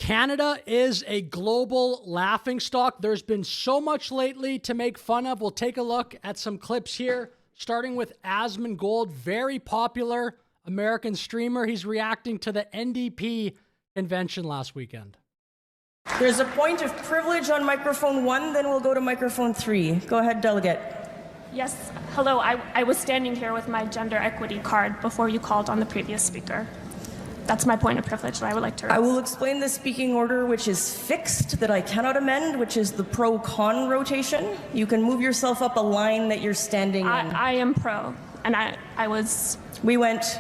Canada is a global laughingstock. There's been so much lately to make fun of. We'll take a look at some clips here, starting with Asmongold, very popular American streamer. He's reacting to the NDP convention last weekend. There's a point of privilege on microphone 1, then we'll go to microphone 3. Go ahead, delegate. Yes, hello. I was standing here with my gender equity card before you called on the previous speaker. That's my point of privilege that I would like to raise. I will explain the speaking order, which is fixed, that I cannot amend, which is the pro-con rotation. You can move yourself up a line that you're standing in. I am pro, and I was... We went...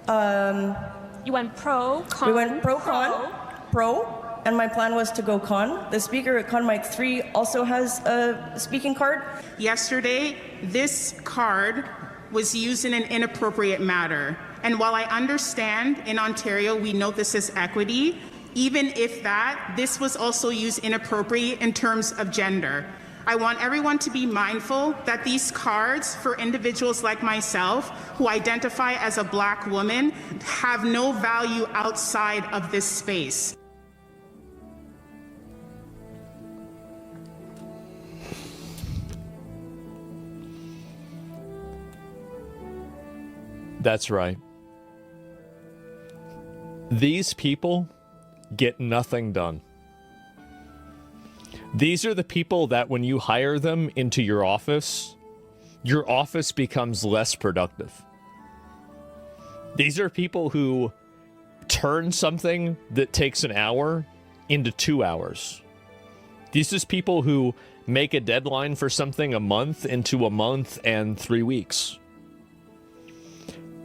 You went pro, con... We went pro-con, pro, and my plan was to go con. The speaker at con mic 3 also has a speaking card. Yesterday, this card was used in an inappropriate manner. And while I understand in Ontario we note this as equity, even if that, this was also used inappropriately in terms of gender. I want everyone to be mindful that these cards for individuals like myself who identify as a Black woman have no value outside of this space. That's right. These people get nothing done. These are the people that when you hire them into your office becomes less productive. These are people who turn something that takes an hour into 2 hours. These are people who make a deadline for something a month into a month and 3 weeks.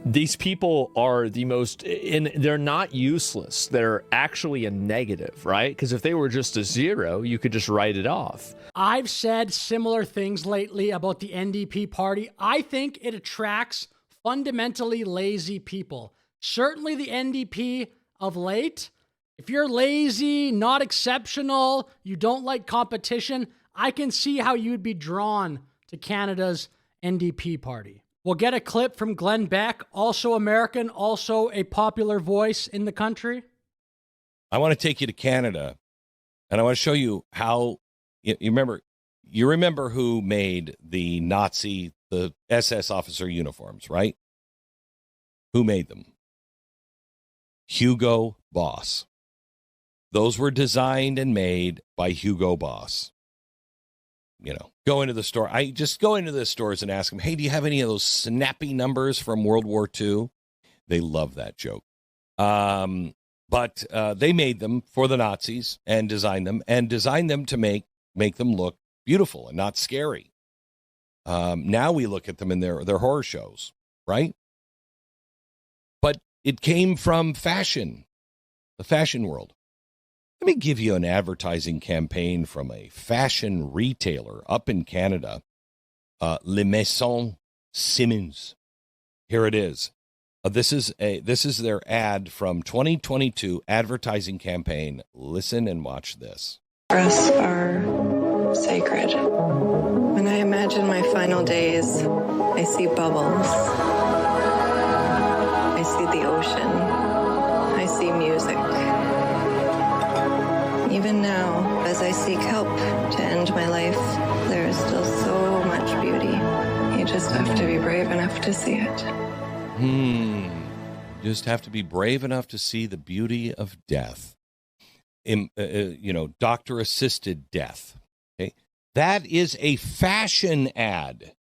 These people are the most, and they're not useless. They're actually a negative, right? Because if they were just a zero, you could just write it off. I've said similar things lately about the NDP party. I think it attracts fundamentally lazy people. Certainly the NDP of late. If you're lazy, not exceptional, you don't like competition, I can see how you'd be drawn to Canada's NDP party. We'll get a clip from Glenn Beck, also American, also a popular voice in the country. I want to take you to Canada, and I want to show you how you remember who made the SS officer uniforms, right? Who made them? Hugo Boss. Those were designed and made by Hugo Boss. You know, go into the store. I just go into the stores and ask them, hey, do you have any of those snappy numbers from World War II? They love that joke. But they made them for the Nazis and designed them to make them look beautiful and not scary. Now we look at them in their horror shows, right? But it came from fashion, the fashion world. Let me give you an advertising campaign from a fashion retailer up in Canada, Le Maison Simmons. Here it is. This is their ad from 2022 advertising campaign. Listen and watch this. Breasts are sacred. When I imagine my final days, I see bubbles. I see the ocean. I see music. Even now, as I seek help to end my life, there is still so much beauty. You just have to be brave enough to see it. Just have to be brave enough to see the beauty of death. Doctor-assisted death. Okay? That is a fashion ad.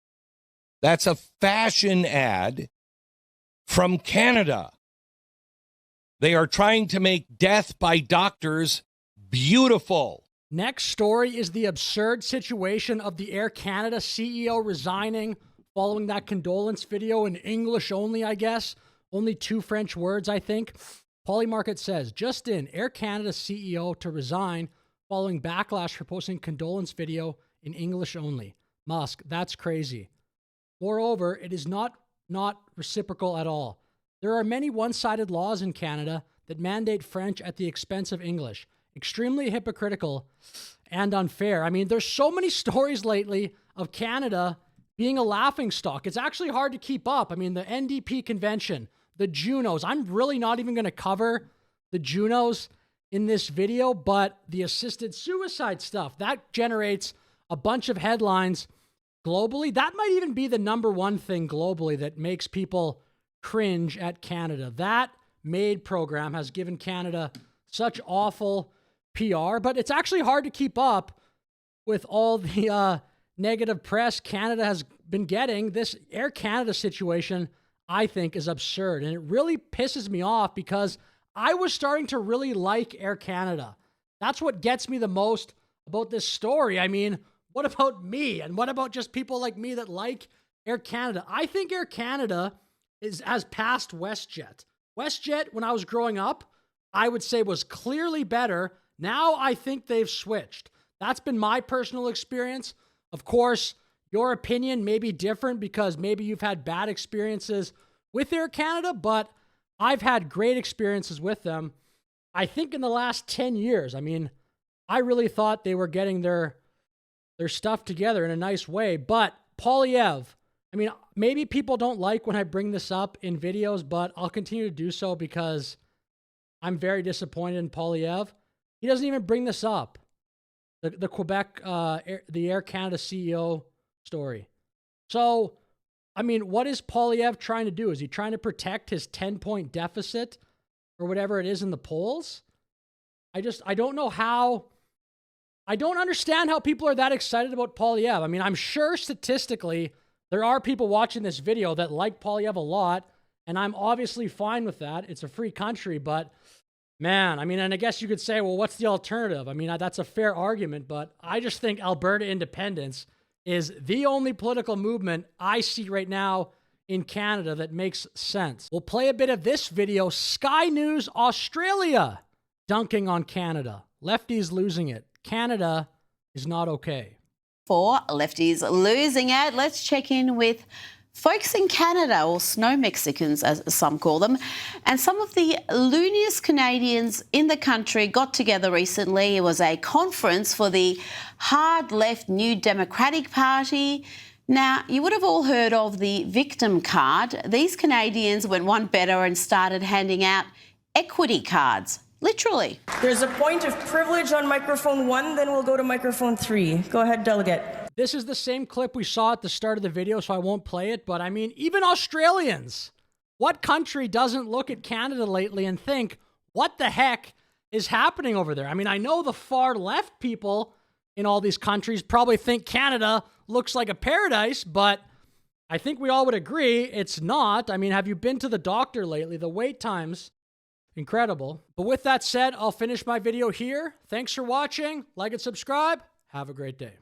That's a fashion ad from Canada. They are trying to make death by doctors beautiful. Next story is the absurd situation of the Air Canada CEO resigning following that condolence video in English only, I guess. Only 2 French words, I think. Polymarket says, just in, Air Canada CEO to resign following backlash for posting condolence video in English only. Musk, that's crazy. Moreover, it is not reciprocal at all. There are many one-sided laws in Canada that mandate French at the expense of English. Extremely hypocritical and unfair. I mean, there's so many stories lately of Canada being a laughingstock. It's actually hard to keep up. I mean, the NDP convention, the Junos. I'm really not even going to cover the Junos. in this video, but the assisted suicide stuff, that generates a bunch of headlines globally. That might even be the number one thing globally that makes people cringe at Canada. That MAID program has given Canada such awful PR, but it's actually hard to keep up with all the negative press Canada has been getting. This Air Canada situation, I think, is absurd, and it really pisses me off because I was starting to really like Air Canada. That's what gets me the most about this story. I mean, what about me? And what about just people like me that like Air Canada? I think Air Canada has passed WestJet. WestJet, when I was growing up, I would say was clearly better. Now I think they've switched. That's been my personal experience. Of course, your opinion may be different because maybe you've had bad experiences with Air Canada, but I've had great experiences with them. I think in the last 10 years, I mean, I really thought they were getting their stuff together in a nice way, but Polyev, I mean, maybe people don't like when I bring this up in videos, but I'll continue to do so because I'm very disappointed in Polyev. He doesn't even bring this up. The Quebec, the Air Canada CEO story. So, I mean, what is Polyev trying to do? Is he trying to protect his 10-point deficit or whatever it is in the polls? I don't know how. I don't understand how people are that excited about Polyev. I mean, I'm sure statistically there are people watching this video that like Polyev a lot, and I'm obviously fine with that. It's a free country, but man, I mean, and I guess you could say, well, what's the alternative? I mean, that's a fair argument, but I just think Alberta independence is the only political movement I see right now in Canada that makes sense. We'll play a bit of this video. Sky News Australia dunking on Canada. Lefties losing it. Canada is not okay. For lefties losing it, let's check in with folks in Canada, or snow Mexicans as some call them, and some of the looniest Canadians in the country got together recently. It was a conference for the hard left New Democratic Party. Now, you would have all heard of the victim card. These Canadians went one better and started handing out equity cards. Literally. There's a point of privilege on microphone 1, then we'll go to microphone 3. Go ahead, delegate. This is the same clip we saw at the start of the video, so I won't play it. But I mean, even Australians, what country doesn't look at Canada lately and think, what the heck is happening over there? I mean, I know the far left people in all these countries probably think Canada looks like a paradise, but I think we all would agree it's not. I mean, have you been to the doctor lately? The wait times, incredible. But with that said, I'll finish my video here. Thanks for watching. Like and subscribe. Have a great day.